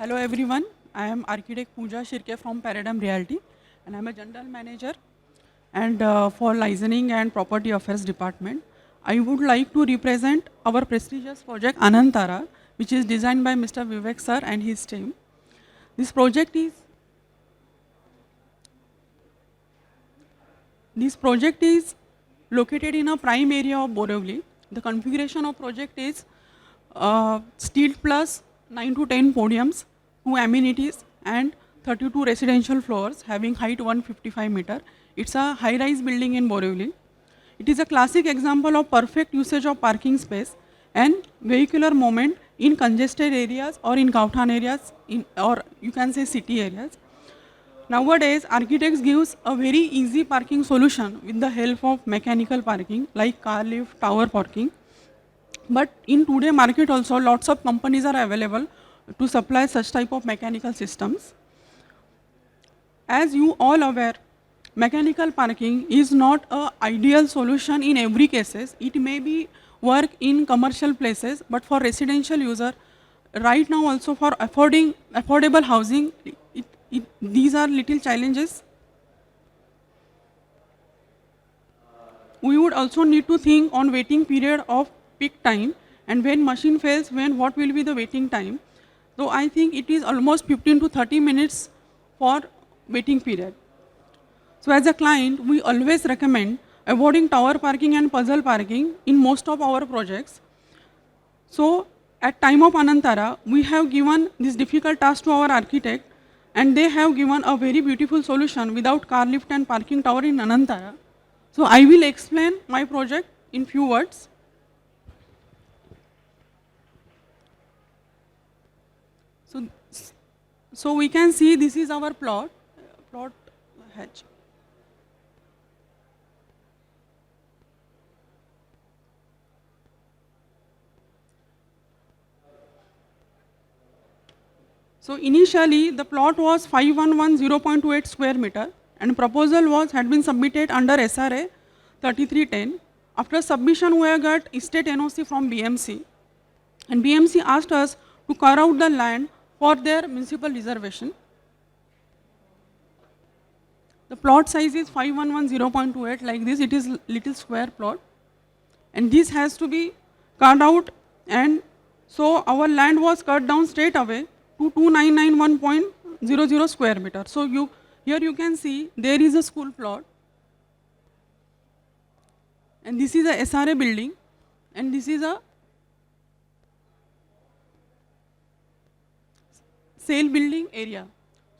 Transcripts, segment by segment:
Hello everyone, I am architect Pooja Shirke from Paradigm Realty and I am a general manager and for licensing and property affairs department. I would like to represent our prestigious project Anantara, which is designed by Mr. Vivek sir and his team. This project is located in a prime area of Borivali. The configuration of project is steel plus 9 to 10 podiums, 2 amenities and 32 residential floors having height 155 meter. It's a high-rise building in Borivali. It is a classic example of perfect usage of parking space and vehicular movement in congested areas or in Gauthan areas or you can say city areas. Nowadays, architects gives a very easy parking solution with the help of mechanical parking like car lift, tower parking. But in today market also, lots of companies are available to supply such type of mechanical systems. As you all aware, mechanical parking is not an ideal solution in every cases. It may be work in commercial places, but for residential user, right now also for affordable housing, these are little challenges. We would also need to think on waiting period of peak time and when machine fails, what will be the waiting time. So I think it is almost 15 to 30 minutes for waiting period. So as a client, we always recommend avoiding tower parking and puzzle parking in most of our projects. So at time of Anantara, we have given this difficult task to our architect and they have given a very beautiful solution without car lift and parking tower in Anantara. So I will explain my project in few words. So we can see this is our plot hedge. So initially the plot was 5110.28 square meter and proposal had been submitted under SRA 3310. After submission we have got estate NOC from BMC and BMC asked us to carve out the land for their municipal reservation. The plot size is 5110.28 like this, it is little square plot and this has to be carved out and so our land was cut down straight away to 2991.00 square meter. So here you can see there is a school plot and this is a SRA building and this is a sale building area.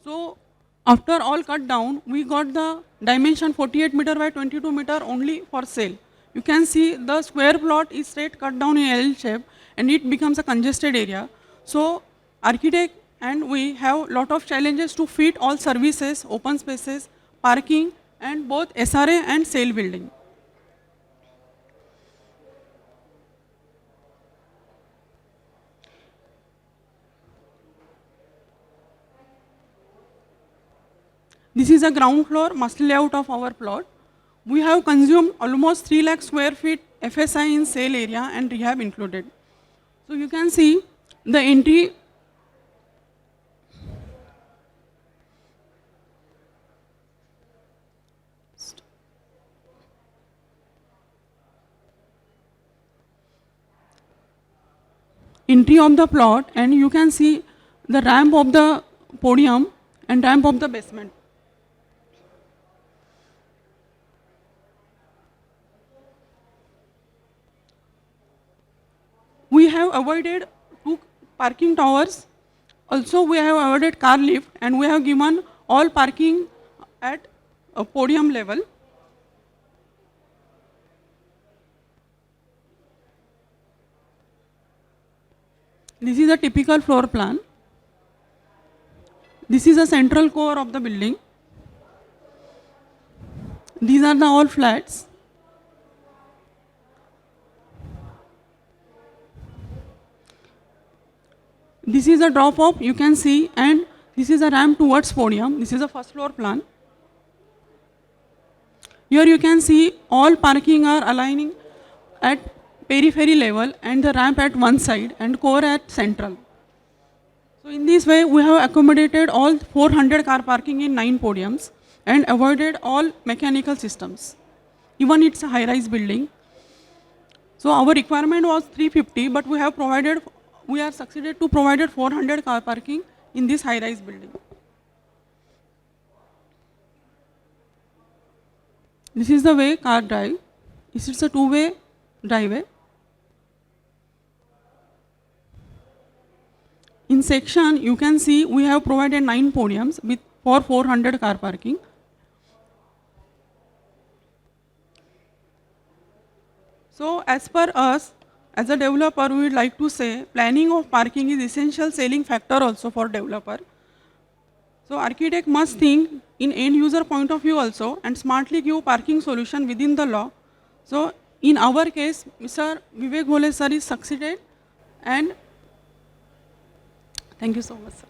So after all cut down, we got the dimension 48 meter by 22 meter only for sale. You can see the square plot is straight cut down in L shape and it becomes a congested area. So architect and we have lot of challenges to fit all services, open spaces, parking and both SRA and sale building. This is a ground floor master layout of our plot. We have consumed almost 3 lakh square feet FSI in sale area and rehab included. So you can see the entry of the plot and you can see the ramp of the podium and ramp of the basement. We have avoided 2 parking towers. Also, we have avoided car lift and we have given all parking at a podium level. This is a typical floor plan. This is a central core of the building. These are the all flats. This is a drop off you can see and this is a ramp towards podium. This is a first floor plan. Here you can see all parking are aligning at periphery level and the ramp at one side and core at central. So in this way, we have accommodated all 400 car parking in 9 podiums and avoided all mechanical systems. Even it's a high-rise building. So our requirement was 350, but we are succeeded to provided 400 car parking in this high-rise building. This is the way car drive. This is a two-way driveway. In section, you can see we have provided 9 podiums for 400 car parking. So as per us, as a developer, we would like to say planning of parking is essential selling factor also for developer. So architect must think in end user point of view also and smartly give parking solution within the law. So in our case, Mr. Vivek Bhole sir is succeeded, and thank you so much, sir.